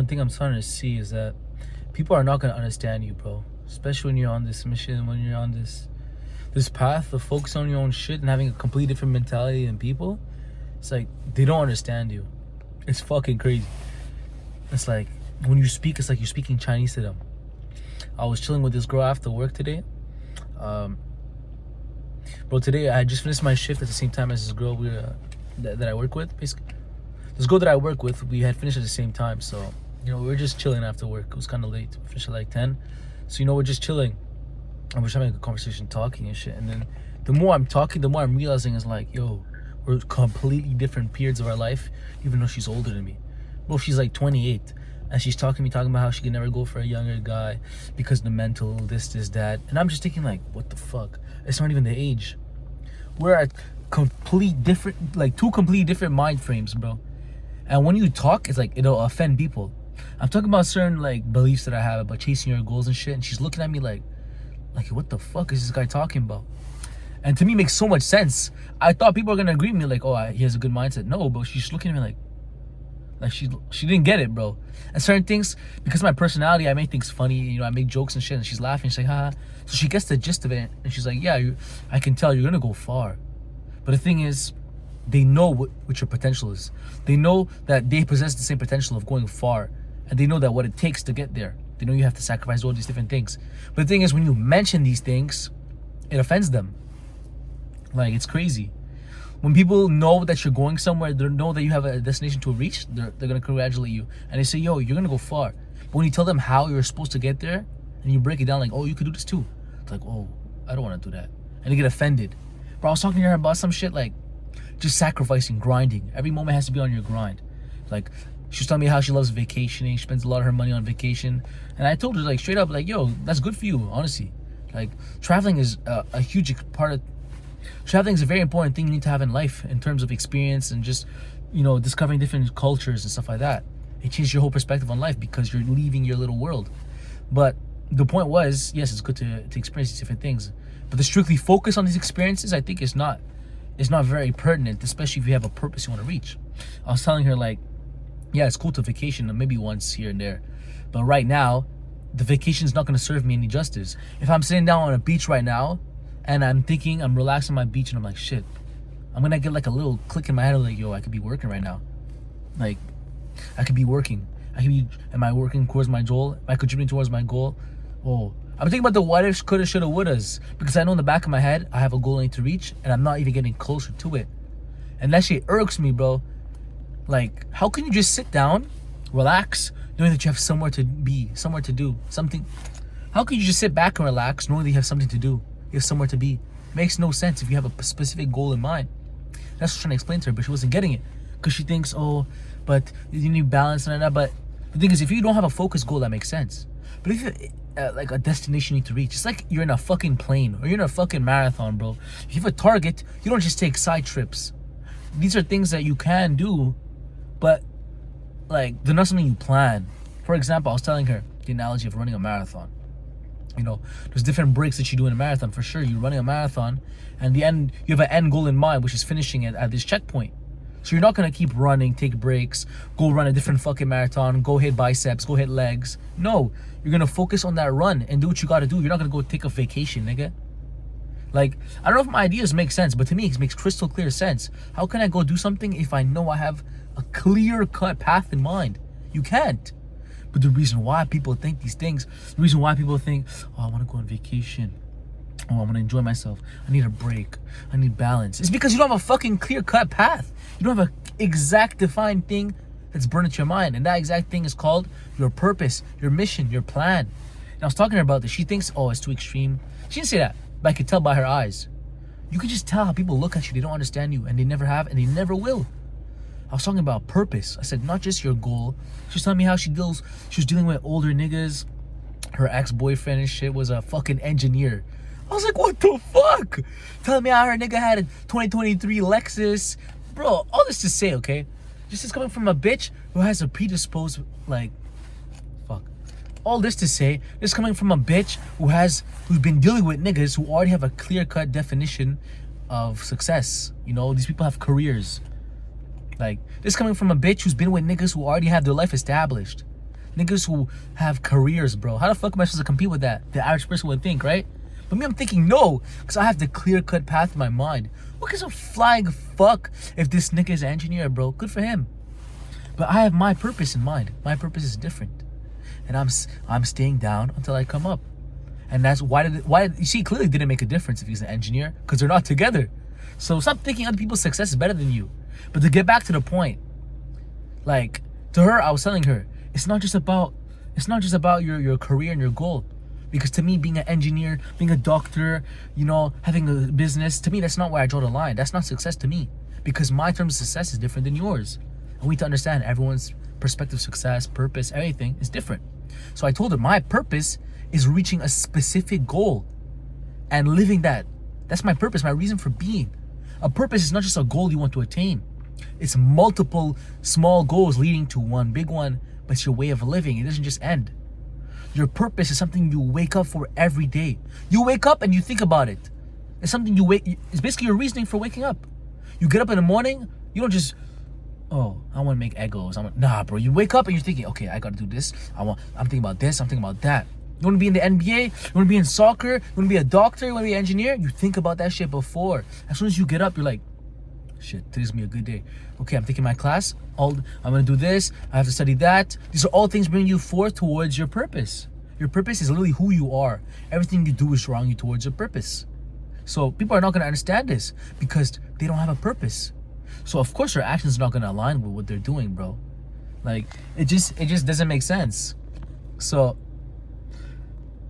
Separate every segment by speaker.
Speaker 1: one thing I'm starting to see is that people are not gonna understand you, bro. Especially when you're on this mission, when you're on this path of focusing on your own shit and having a completely different mentality than people. It's like they don't understand you. It's fucking crazy. It's like when you speak, it's like you're speaking Chinese to them. I was chilling with this girl after work today. Bro, today I just finished my shift at the same time as this girl that I work with. Basically, this girl that I work with, we had finished at the same time. So, we were just chilling after work. It was kind of late. We finished at like 10. So, we're just chilling. And we're just having a conversation, talking and shit. And then the more I'm talking, the more I'm realizing is like, yo, we're completely different periods of our life, even though she's older than me. Bro, she's like 28. And she's talking about how she can never go for a younger guy because the mental, this, that. And I'm just thinking like, what the fuck? It's not even the age. We're at two completely different mind frames, bro. And when you talk, it's like, it'll offend people. I'm talking about certain like beliefs that I have about chasing your goals and shit. And she's looking at me like, what the fuck is this guy talking about? And to me, it makes so much sense. I thought people were going to agree with me like, oh, he has a good mindset. No, but she's looking at me like she didn't get it, bro. And certain things, because of my personality, I make things funny. I make jokes and shit, and she's laughing. She's like, ha. So she gets the gist of it, and she's like, yeah, I can tell you're gonna go far. But the thing is, they know what your potential is. They know that they possess the same potential of going far, and they know that what it takes to get there. They know you have to sacrifice all these different things. But the thing is, when you mention these things, it offends them. Like, it's crazy. When people know that you're going somewhere, they know that you have a destination to reach, they're going to congratulate you. And they say, yo, you're going to go far. But when you tell them how you're supposed to get there, and you break it down like, oh, you could do this too. It's like, oh, I don't want to do that. And they get offended. Bro, I was talking to her about some shit like just sacrificing, grinding. Every moment has to be on your grind. Like, she was telling me how she loves vacationing. She spends a lot of her money on vacation. And I told her, like, straight up, like, yo, that's good for you, honestly. Like, traveling is a huge part of... Traveling is a very important thing you need to have in life in terms of experience and just, discovering different cultures and stuff like that. It changes your whole perspective on life because you're leaving your little world. But the point was, yes, it's good to experience these different things. But to strictly focus on these experiences, I think is not very pertinent, especially if you have a purpose you want to reach. I was telling her, like, yeah, it's cool to vacation maybe once here and there. But right now, the vacation is not going to serve me any justice. If I'm sitting down on a beach right now, and I'm thinking, I'm relaxing on my beach, and I'm like, shit, I'm gonna get like a little click in my head of like, yo, I could be working right now. Like, I could be working. Am I working towards my goal? Am I contributing towards my goal? Oh, I'm thinking about the what ifs, coulda, shoulda, wouldas, because I know in the back of my head, I have a goal I need to reach, and I'm not even getting closer to it. And that shit irks me, bro. Like, how can you just sit down, relax, knowing that you have somewhere to be, somewhere to do, something? How can you just sit back and relax, knowing that you have something to do? You have somewhere to be. It makes no sense if you have a specific goal in mind. That's what I was trying to explain to her, but she wasn't getting it. Because she thinks, oh, but you need balance and that. But the thing is, if you don't have a focused goal, that makes sense. But if you like a destination you need to reach, it's like you're in a fucking plane or you're in a fucking marathon, bro. If you have a target, you don't just take side trips. These are things that you can do, but like they're not something you plan. For example, I was telling her the analogy of running a marathon. There's different breaks that you do in a marathon. For sure, you're running a marathon, and the end, you have an end goal in mind, which is finishing it at this checkpoint. So you're not gonna keep running, take breaks, go run a different fucking marathon, go hit biceps, go hit legs. No, you're gonna focus on that run and do what you gotta do. You're not gonna go take a vacation, nigga. Like, I don't know if my ideas make sense, but to me, it makes crystal clear sense. How can I go do something if I know I have a clear-cut path in mind? You can't. But the reason why people think these things, the reason why people think, oh, I want to go on vacation. Oh, I want to enjoy myself. I need a break. I need balance. It's because you don't have a fucking clear-cut path. You don't have an exact defined thing that's burned into your mind. And that exact thing is called your purpose, your mission, your plan. And I was talking to her about this. She thinks, oh, it's too extreme. She didn't say that, but I could tell by her eyes. You could just tell how people look at you. They don't understand you, and they never have, and they never will. I was talking about purpose. I said, not just your goal. She was telling me how she was dealing with older niggas. Her ex-boyfriend and shit was a fucking engineer. I was like, what the fuck? Telling me how her nigga had a 2023 Lexus. Bro, all this to say, okay? This is coming from a bitch who has a predisposed, like, fuck. All this to say, this is coming from a bitch who's been dealing with niggas who already have a clear-cut definition of success. These people have careers. Like, this coming from a bitch who's been with niggas who already have their life established. Niggas who have careers, bro. How the fuck am I supposed to compete with that? The average person would think, right? But me, I'm thinking no, because I have the clear-cut path in my mind. Who gives a flying fuck if this nigga is an engineer, bro? Good for him. But I have my purpose in mind. My purpose is different, and I'm staying down until I come up. And that's why you see, it clearly didn't make a difference if he's an engineer, because they're not together. So stop thinking other people's success is better than you. But to get back to the point, like, to her, I was telling her, it's not just about your career and your goal. Because to me, being an engineer, being a doctor, you know, having a business, to me, that's not where I draw the line. That's not success to me. Because my term of success is different than yours. And we need to understand everyone's perspective of success, purpose, everything is different. So I told her my purpose is reaching a specific goal and living that. That's my purpose, my reason for being. A purpose is not just a goal you want to attain. It's multiple small goals leading to one big one, but it's your way of living. It doesn't just end. Your purpose is something you wake up for every day. You wake up and you think about it. It's something it's basically your reasoning for waking up. You get up in the morning, you don't just, oh, I want to make Eggos. Nah, bro. You wake up and you're thinking, okay, I gotta do this. I'm thinking about this. I'm thinking about that. You want to be in the NBA? You want to be in soccer? You want to be a doctor? You want to be an engineer? You think about that shit before. As soon as you get up, you're like, shit, today's gonna be a good day. Okay, I'm taking my class. I'm gonna do this. I have to study that. These are all things bringing you forth towards your purpose. Your purpose is literally who you are. Everything you do is drawing you towards your purpose. So people are not gonna understand this because they don't have a purpose. So of course their actions are not gonna align with what they're doing, bro. Like it just doesn't make sense. So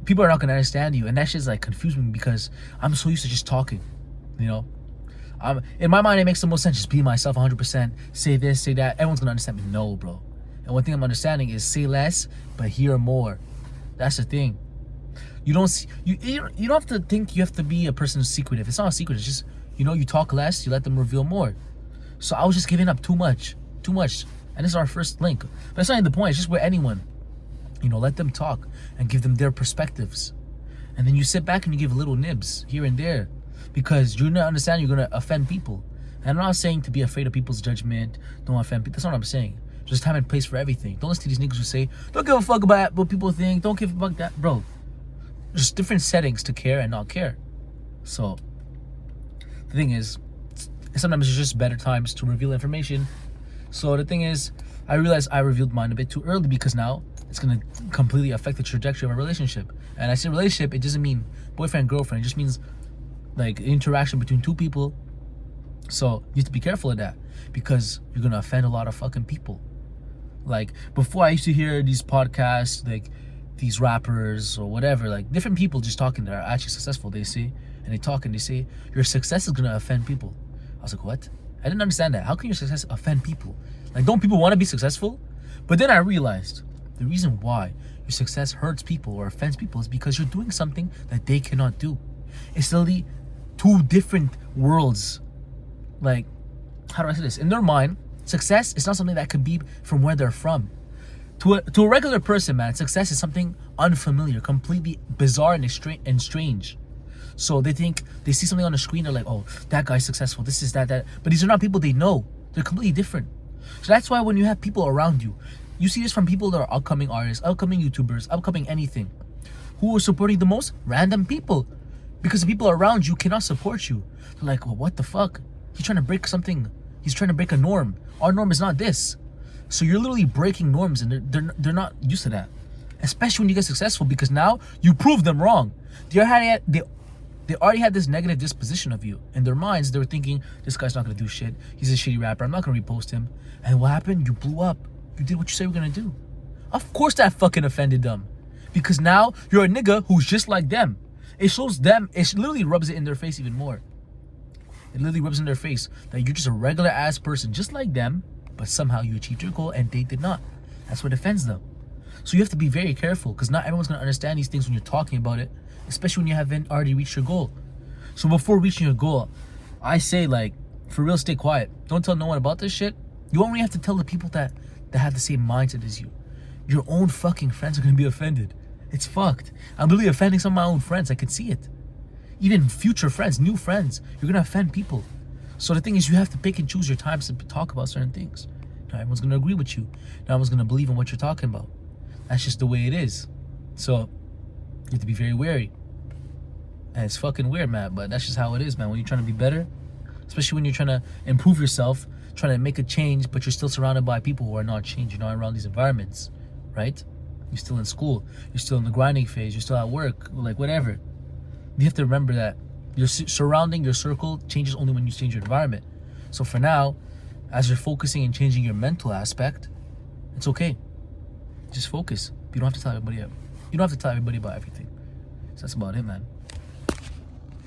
Speaker 1: people are not gonna understand you, and that shit's like confusing me because I'm so used to just talking, you know. In my mind, it makes the most sense. Just be myself 100%. Say this, say that. Everyone's gonna understand me. No, bro. And one thing I'm understanding is say less, but hear more. That's the thing. You don't have to think you have to be a person who's secretive. It's not a secret. It's just, you know, you talk less, you let them reveal more. So I was just giving up too much. And this is our first link. But that's not even the point. It's just with anyone. You know, let them talk and give them their perspectives. And then you sit back and you give little nibs here and there. Because you're not understand you're gonna offend people. And I'm not saying to be afraid of people's judgment. Don't offend people. That's not what I'm saying. Just time and place for everything. Don't listen to these niggas who say, don't give a fuck about what people think. Don't give a fuck that. Bro, just different settings to care and not care. So, the thing is, sometimes it's just better times to reveal information. So the thing is, I realized I revealed mine a bit too early because now it's gonna completely affect the trajectory of a relationship. And I say relationship, it doesn't mean boyfriend, girlfriend. It just means like interaction between two people. So you have to be careful of that because you're gonna offend a lot of fucking people. Like before, I used to hear these podcasts, like these rappers or whatever, like different people just talking that are actually successful. They say, and they talk and they say, your success is gonna offend people. I was like, what? I didn't understand that. How can your success offend people? Like, don't people want to be successful? But then I realized the reason why your success hurts people or offends people is because you're doing something that they cannot do. It's literally two different worlds. Like, how do I say this? In their mind, success is not something that could be from where they're from. To a regular person, man, success is something unfamiliar, completely bizarre and strange. So they think, they see something on the screen, they're like, oh, that guy's successful, this is that. But these are not people they know. They're completely different. So that's why when you have people around you, you see this from people that are upcoming artists, upcoming YouTubers, upcoming anything. Who are supporting the most? Random people. Because the people around you cannot support you. They're like, well, what the fuck? He's trying to break something. He's trying to break a norm. Our norm is not this. So you're literally breaking norms and they're not used to that. Especially when you get successful because now you prove them wrong. They already had this negative disposition of you. In their minds, they were thinking, this guy's not going to do shit. He's a shitty rapper. I'm not going to repost him. And what happened? You blew up. You did what you said you were going to do. Of course that fucking offended them. Because now you're a nigga who's just like them. It shows them, it literally rubs it in their face even more. It literally rubs in their face that you're just a regular ass person just like them, but somehow you achieved your goal and they did not. That's what offends them. So you have to be very careful because not everyone's going to understand these things when you're talking about it, especially when you haven't already reached your goal. So before reaching your goal, I say, like, for real, stay quiet. Don't tell no one about this shit. You only have to tell the people that have the same mindset as you. Your own fucking friends are going to be offended. It's fucked. I'm literally offending some of my own friends. I could see it. Even future friends, new friends, you're going to offend people. So the thing is, you have to pick and choose your times to talk about certain things. Not everyone's going to agree with you. Not everyone's going to believe in what you're talking about. That's just the way it is. So you have to be very wary. And it's fucking weird, man, but that's just how it is, man. When you're trying to be better, especially when you're trying to improve yourself, trying to make a change, but you're still surrounded by people who are not changed. You're not around these environments, right? You're still in school. You're still in the grinding phase. You're still at work, like whatever. You have to remember that your surrounding, your circle changes only when you change your environment. So for now, as you're focusing and changing your mental aspect, it's okay. Just focus. You don't have to tell everybody. You don't have to tell everybody about everything. So that's about it, man.